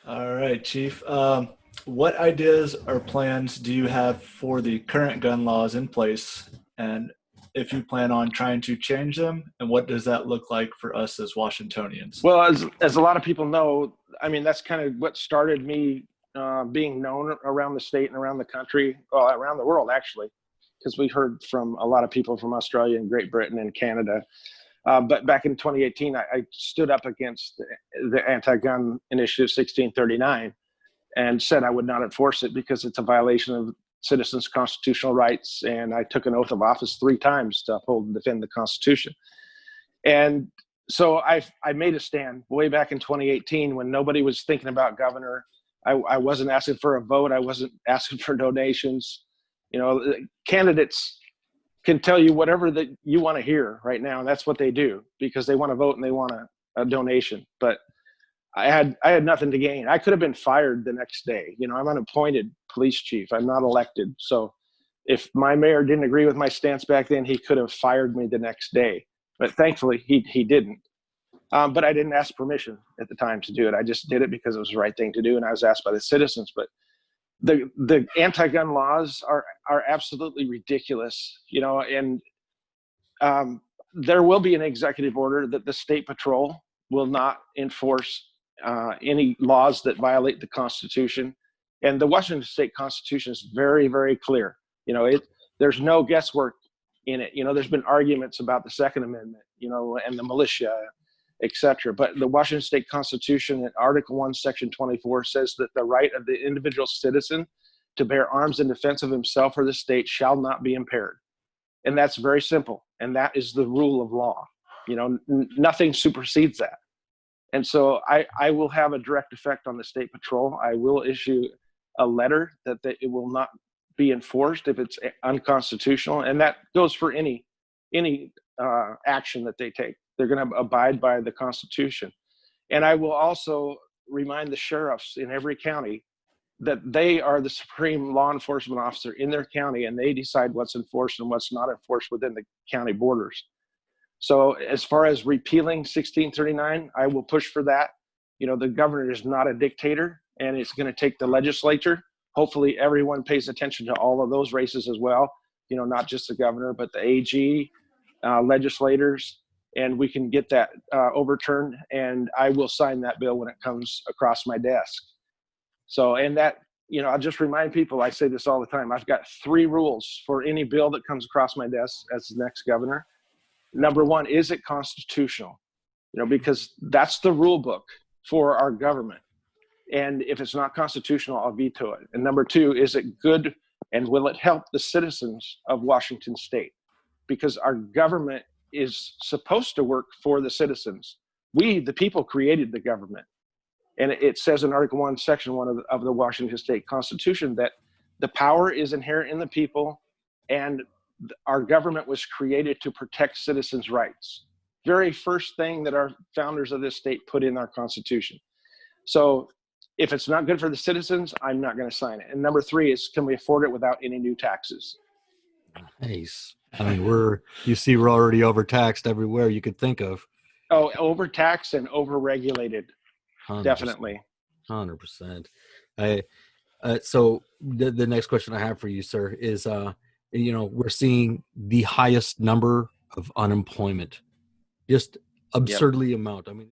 All right, Chief. What ideas or plans do you have for the current gun laws in place, and if you plan on trying to change them, and what does that look like for us as Washingtonians? Well, as a lot of people know, I mean, that's kind of what started me being known around the state and around the country, well, around the world, actually, because we heard from a lot of people from Australia and Great Britain and Canada. But back in 2018, I stood up against the anti-gun initiative 1639 and said I would not enforce it because it's a violation of citizens' constitutional rights. And I took an oath of office 3 times to uphold and defend the Constitution. And so I made a stand way back in 2018 when nobody was thinking about governor. I wasn't asking for a vote. I wasn't asking for donations. You know, candidates can tell you whatever that you want to hear right now, and that's what they do because they want to vote and they want a donation. But I had nothing to gain. I could have been fired the next day. You know, I'm an appointed police chief. I'm not elected. So if my mayor didn't agree with my stance back then, he could have fired me the next day. But thankfully, he didn't. But I didn't ask permission at the time to do it. I just did it because it was the right thing to do, and I was asked by the citizens. But the anti-gun laws are absolutely ridiculous, you know. And there will be an executive order that the state patrol will not enforce any laws that violate the Constitution. And the Washington State Constitution is very, very clear. You know, there's no guesswork in it. You know, there's been arguments about the Second Amendment, you know, and the militia, etc. But the Washington State Constitution in Article 1, Section 24 says that the right of the individual citizen to bear arms in defense of himself or the state shall not be impaired. And that's very simple. And that is the rule of law. You know, nothing supersedes that. And so I will have a direct effect on the state patrol. I will issue a letter that it will not be enforced if it's unconstitutional. And that goes for any action that they take. They're going to abide by the Constitution. And I will also remind the sheriffs in every county that they are the supreme law enforcement officer in their county, and they decide what's enforced and what's not enforced within the county borders. So as far as repealing 1639, I will push for that. You know, the governor is not a dictator, and it's going to take the legislature. Hopefully everyone pays attention to all of those races as well, you know, not just the governor, but the AG, legislators, and we can get that overturned, and I will sign that bill when it comes across my desk. So, and that, you know, I'll just remind people, I say this all the time, I've got 3 rules for any bill that comes across my desk as the next governor. Number 1, is it constitutional? You know, because that's the rule book for our government. And if it's not constitutional, I'll veto it. And number 2, is it good and will it help the citizens of Washington State? Because our government is supposed to work for the citizens. We, the people, created the government. And it says in Article 1, Section 1 of the Washington State Constitution that the power is inherent in the people, and our government was created to protect citizens' rights. Very first thing that our founders of this state put in our Constitution. So if it's not good for the citizens, I'm not going to sign it. And number 3 is, can we afford it without any new taxes? Nice. I mean, we're already overtaxed everywhere you could think of. Oh, overtaxed and overregulated. 100%. Definitely. 100%. So the next question I have for you, sir, is, you know, we're seeing the highest number of unemployment, just absurdly amount. I mean,